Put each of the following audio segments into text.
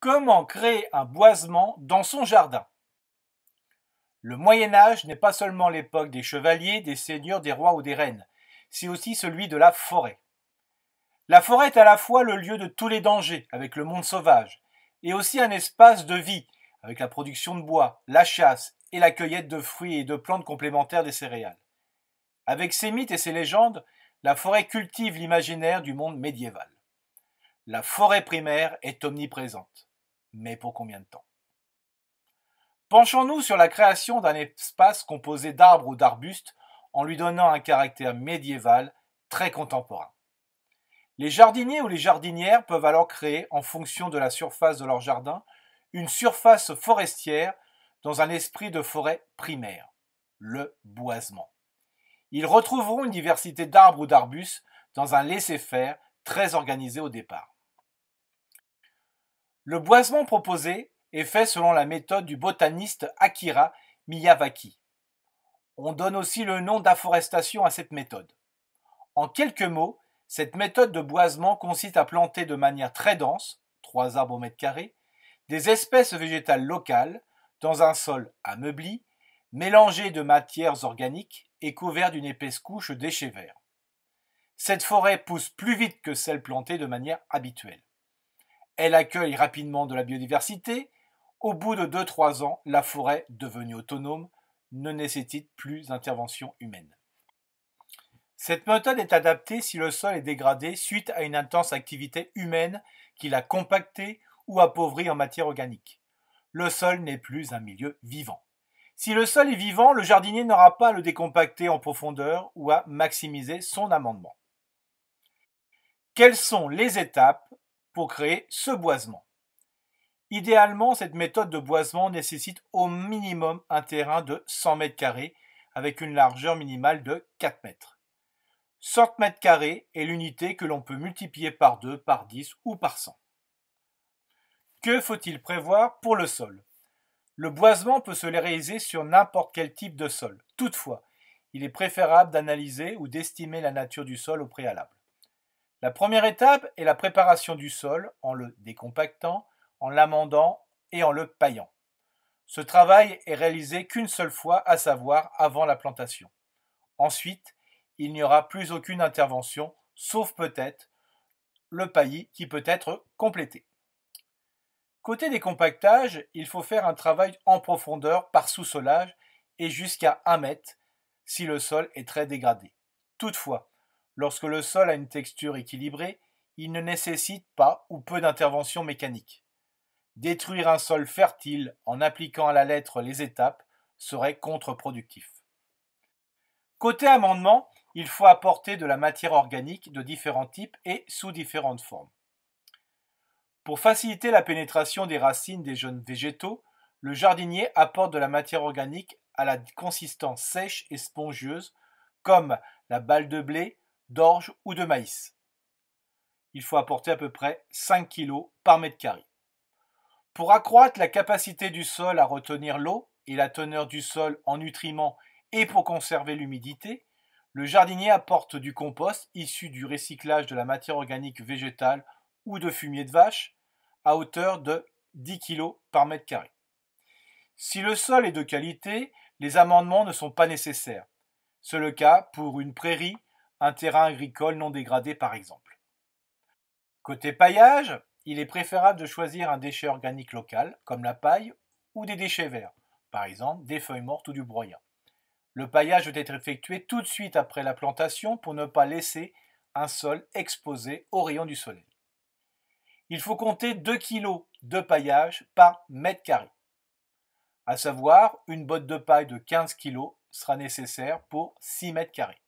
Comment créer un boisement dans son jardin? Le Moyen Âge n'est pas seulement l'époque des chevaliers, des seigneurs, des rois ou des reines, c'est aussi celui de la forêt. La forêt est à la fois le lieu de tous les dangers, avec le monde sauvage, et aussi un espace de vie, avec la production de bois, la chasse et la cueillette de fruits et de plantes complémentaires des céréales. Avec ses mythes et ses légendes, la forêt cultive l'imaginaire du monde médiéval. La forêt primaire est omniprésente. Mais pour combien de temps? Penchons-nous sur la création d'un espace composé d'arbres ou d'arbustes en lui donnant un caractère médiéval très contemporain. Les jardiniers ou les jardinières peuvent alors créer, en fonction de la surface de leur jardin, une surface forestière dans un esprit de forêt primaire, le boisement. Ils retrouveront une diversité d'arbres ou d'arbustes dans un laisser-faire très organisé au départ. Le boisement proposé est fait selon la méthode du botaniste Akira Miyawaki. On donne aussi le nom d'afforestation à cette méthode. En quelques mots, cette méthode de boisement consiste à planter de manière très dense, 3 arbres au mètre carré, des espèces végétales locales dans un sol ameubli, mélangé de matières organiques et couvert d'une épaisse couche de déchets verts. Cette forêt pousse plus vite que celle plantée de manière habituelle. Elle accueille rapidement de la biodiversité. Au bout de 2-3 ans, la forêt, devenue autonome, ne nécessite plus d'intervention humaine. Cette méthode est adaptée si le sol est dégradé suite à une intense activité humaine qui l'a compacté ou appauvri en matière organique. Le sol n'est plus un milieu vivant. Si le sol est vivant, le jardinier n'aura pas à le décompacter en profondeur ou à maximiser son amendement. Quelles sont les étapes pour créer ce boisement? Idéalement, cette méthode de boisement nécessite au minimum un terrain de 100 mètres carrés avec une largeur minimale de 4 mètres. 100 mètres carrés est l'unité que l'on peut multiplier par 2, par 10 ou par 100. Que faut-il prévoir pour le sol? Le boisement peut se réaliser sur n'importe quel type de sol. Toutefois, il est préférable d'analyser ou d'estimer la nature du sol au préalable. La première étape est la préparation du sol en le décompactant, en l'amendant et en le paillant. Ce travail est réalisé qu'une seule fois, à savoir avant la plantation. Ensuite, il n'y aura plus aucune intervention, sauf peut-être le paillis qui peut être complété. Côté décompactage, il faut faire un travail en profondeur par sous-solage et jusqu'à 1 mètre si le sol est très dégradé. Toutefois, lorsque le sol a une texture équilibrée, il ne nécessite pas ou peu d'intervention mécanique. Détruire un sol fertile en appliquant à la lettre les étapes serait contre-productif. Côté amendement, il faut apporter de la matière organique de différents types et sous différentes formes. Pour faciliter la pénétration des racines des jeunes végétaux, le jardinier apporte de la matière organique à la consistance sèche et spongieuse, comme la balle de blé, d'orge ou de maïs. Il faut apporter à peu près 5 kg par mètre carré. Pour accroître la capacité du sol à retenir l'eau et la teneur du sol en nutriments et pour conserver l'humidité, le jardinier apporte du compost issu du recyclage de la matière organique végétale ou de fumier de vache à hauteur de 10 kg par mètre carré. Si le sol est de qualité, les amendements ne sont pas nécessaires. C'est le cas pour une prairie, un terrain agricole non dégradé par exemple. Côté paillage, il est préférable de choisir un déchet organique local, comme la paille, ou des déchets verts, par exemple des feuilles mortes ou du broyat. Le paillage doit être effectué tout de suite après la plantation pour ne pas laisser un sol exposé aux rayons du soleil. Il faut compter 2 kg de paillage par mètre carré. À savoir, une botte de paille de 15 kg sera nécessaire pour 6 mètres carrés.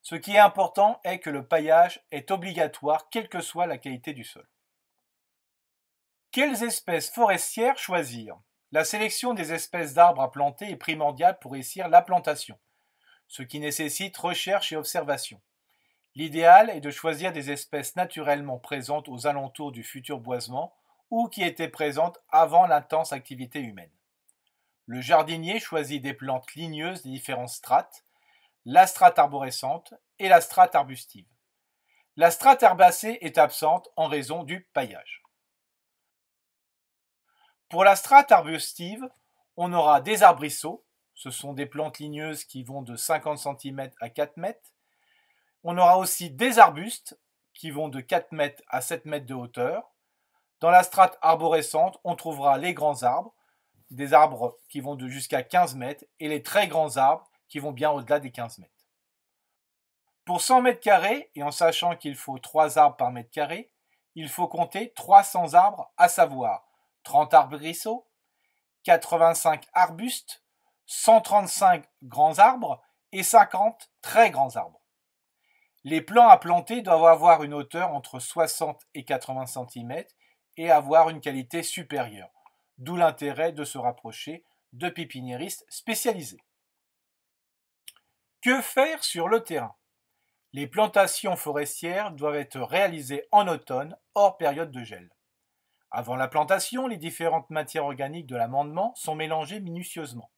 Ce qui est important est que le paillage est obligatoire quelle que soit la qualité du sol. Quelles espèces forestières choisir? La sélection des espèces d'arbres à planter est primordiale pour réussir la plantation, ce qui nécessite recherche et observation. L'idéal est de choisir des espèces naturellement présentes aux alentours du futur boisement ou qui étaient présentes avant l'intense activité humaine. Le jardinier choisit des plantes ligneuses des différentes strates, la strate arborescente et la strate arbustive. La strate herbacée est absente en raison du paillage. Pour la strate arbustive, on aura des arbrisseaux, ce sont des plantes ligneuses qui vont de 50 cm à 4 mètres. On aura aussi des arbustes qui vont de 4 mètres à 7 mètres de hauteur. Dans la strate arborescente, on trouvera les grands arbres, des arbres qui vont de jusqu'à 15 mètres, et les très grands arbres qui vont bien au-delà des 15 mètres. Pour 100 mètres carrés, et en sachant qu'il faut 3 arbres par mètre carré, il faut compter 300 arbres, à savoir 30 arbrisseaux, 85 arbustes, 135 grands arbres et 50 très grands arbres. Les plants à planter doivent avoir une hauteur entre 60 et 80 cm et avoir une qualité supérieure, d'où l'intérêt de se rapprocher de pépiniéristes spécialisés. Que faire sur le terrain? Les plantations forestières doivent être réalisées en automne, hors période de gel. Avant la plantation, les différentes matières organiques de l'amendement sont mélangées minutieusement.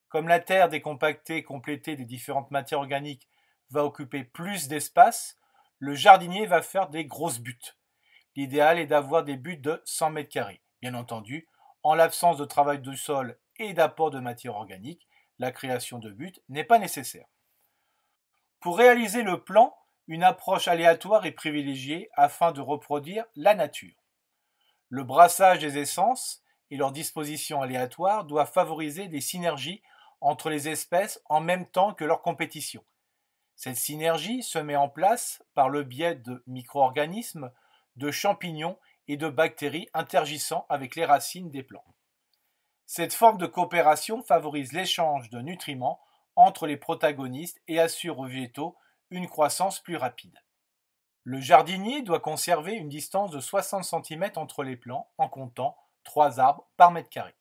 Comme la terre décompactée complétée des différentes matières organiques va occuper plus d'espace, le jardinier va faire des grosses buttes. L'idéal est d'avoir des buttes de 100 m². Bien entendu, en l'absence de travail du sol et d'apport de matière organique, la création de buttes n'est pas nécessaire. Pour réaliser le plan, une approche aléatoire est privilégiée afin de reproduire la nature. Le brassage des essences et leur disposition aléatoire doivent favoriser des synergies entre les espèces en même temps que leur compétition. Cette synergie se met en place par le biais de micro-organismes, de champignons et de bactéries interagissant avec les racines des plants. Cette forme de coopération favorise l'échange de nutriments entre les protagonistes et assure aux végétaux une croissance plus rapide. Le jardinier doit conserver une distance de 60 cm entre les plants en comptant 3 arbres par mètre carré.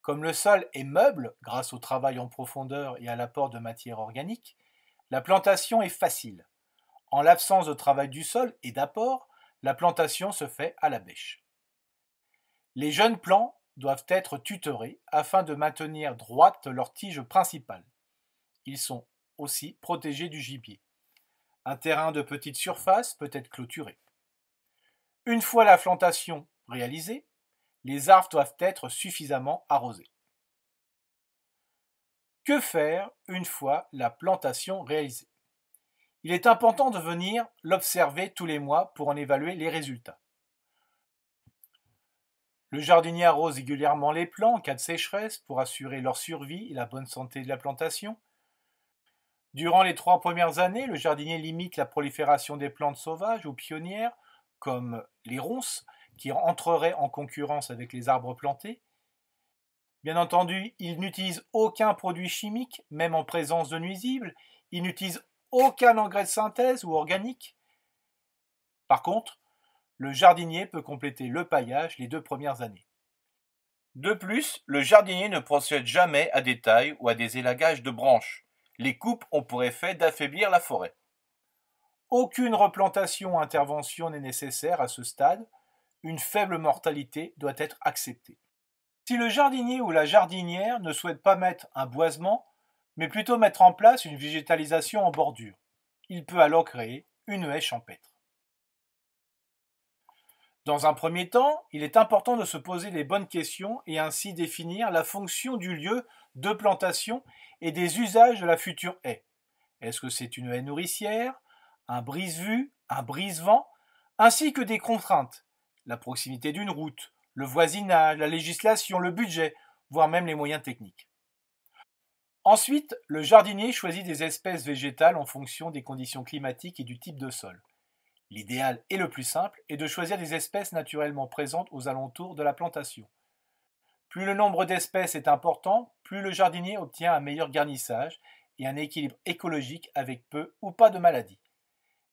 Comme le sol est meuble grâce au travail en profondeur et à l'apport de matière organique, la plantation est facile. En l'absence de travail du sol et d'apport, la plantation se fait à la bêche. Les jeunes plants doivent être tutorés afin de maintenir droite leur tige principale. Ils sont aussi protégés du gibier. Un terrain de petite surface peut être clôturé. Une fois la plantation réalisée, les arbres doivent être suffisamment arrosés. Que faire une fois la plantation réalisée? Il est important de venir l'observer tous les mois pour en évaluer les résultats. Le jardinier arrose régulièrement les plants en cas de sécheresse pour assurer leur survie et la bonne santé de la plantation. Durant les 3 premières années, le jardinier limite la prolifération des plantes sauvages ou pionnières, comme les ronces, qui entreraient en concurrence avec les arbres plantés. Bien entendu, il n'utilise aucun produit chimique, même en présence de nuisibles. Il n'utilise aucun engrais de synthèse ou organique. Par contre, le jardinier peut compléter le paillage les 2 premières années. De plus, le jardinier ne procède jamais à des tailles ou à des élagages de branches. Les coupes ont pour effet d'affaiblir la forêt. Aucune replantation ou intervention n'est nécessaire à ce stade. Une faible mortalité doit être acceptée. Si le jardinier ou la jardinière ne souhaite pas mettre un boisement, mais plutôt mettre en place une végétalisation en bordure, il peut alors créer une haie champêtre. Dans un premier temps, il est important de se poser les bonnes questions et ainsi définir la fonction du lieu de plantation et des usages de la future haie. Est-ce que c'est une haie nourricière, un brise-vue, un brise-vent, ainsi que des contraintes, la proximité d'une route, le voisinage, la législation, le budget, voire même les moyens techniques. Ensuite, le jardinier choisit des espèces végétales en fonction des conditions climatiques et du type de sol. L'idéal et le plus simple est de choisir des espèces naturellement présentes aux alentours de la plantation. Plus le nombre d'espèces est important, plus le jardinier obtient un meilleur garnissage et un équilibre écologique avec peu ou pas de maladies.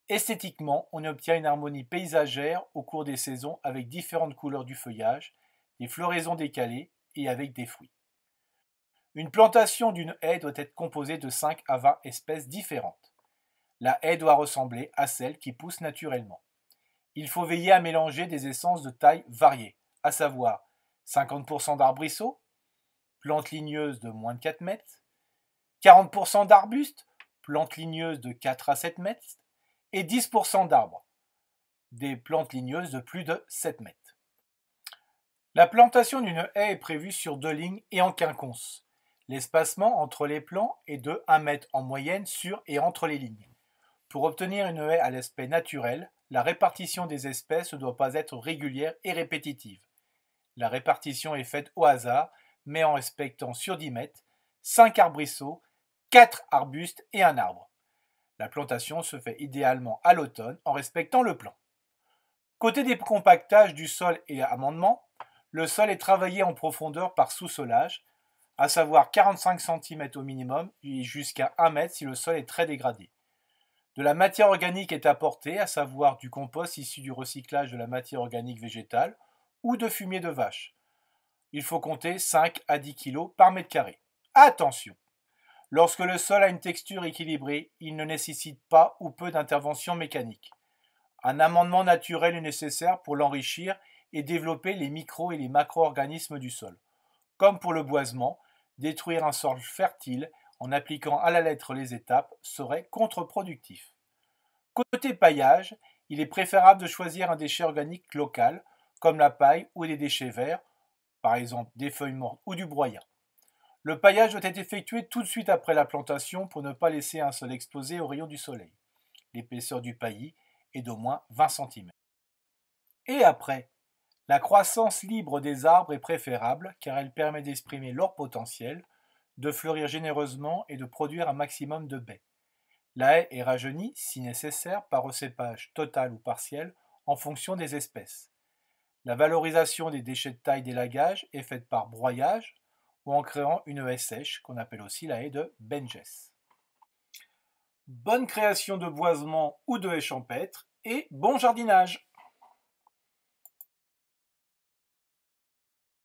Esthétiquement, on obtient une harmonie paysagère au cours des saisons avec différentes couleurs du feuillage, des floraisons décalées et avec des fruits. Une plantation d'une haie doit être composée de 5 à 20 espèces différentes. La haie doit ressembler à celle qui pousse naturellement. Il faut veiller à mélanger des essences de taille variée, à savoir 50% d'arbrisseaux, plantes ligneuses de moins de 4 mètres, 40% d'arbustes, plantes ligneuses de 4 à 7 mètres, et 10% d'arbres, des plantes ligneuses de plus de 7 mètres. La plantation d'une haie est prévue sur 2 lignes et en quinconce. L'espacement entre les plants est de 1 mètre en moyenne sur et entre les lignes. Pour obtenir une haie à l'aspect naturel, la répartition des espèces ne doit pas être régulière et répétitive. La répartition est faite au hasard, mais en respectant sur 10 mètres 5 arbrisseaux, 4 arbustes et un arbre. La plantation se fait idéalement à l'automne en respectant le plan. Côté décompactage du sol et amendement, le sol est travaillé en profondeur par sous-solage, à savoir 45 cm au minimum et jusqu'à 1 mètre si le sol est très dégradé. De la matière organique est apportée, à savoir du compost issu du recyclage de la matière organique végétale ou de fumier de vache. Il faut compter 5 à 10 kg par mètre carré. Attention! Lorsque le sol a une texture équilibrée, il ne nécessite pas ou peu d'intervention mécanique. Un amendement naturel est nécessaire pour l'enrichir et développer les micro- et les macro-organismes du sol. Comme pour le boisement, détruire un sol fertile en appliquant à la lettre les étapes serait contre-productif. Côté paillage, il est préférable de choisir un déchet organique local, comme la paille ou des déchets verts, par exemple des feuilles mortes ou du broyat. Le paillage doit être effectué tout de suite après la plantation pour ne pas laisser un sol exposé aux rayons du soleil. L'épaisseur du paillis est d'au moins 20 cm. Et après, la croissance libre des arbres est préférable car elle permet d'exprimer leur potentiel, de fleurir généreusement et de produire un maximum de baies. La haie est rajeunie, si nécessaire, par recépage total ou partiel en fonction des espèces. La valorisation des déchets de taille d'élagage est faite par broyage ou en créant une haie sèche, qu'on appelle aussi la haie de Benjes. Bonne création de boisement ou de haies champêtres et bon jardinage!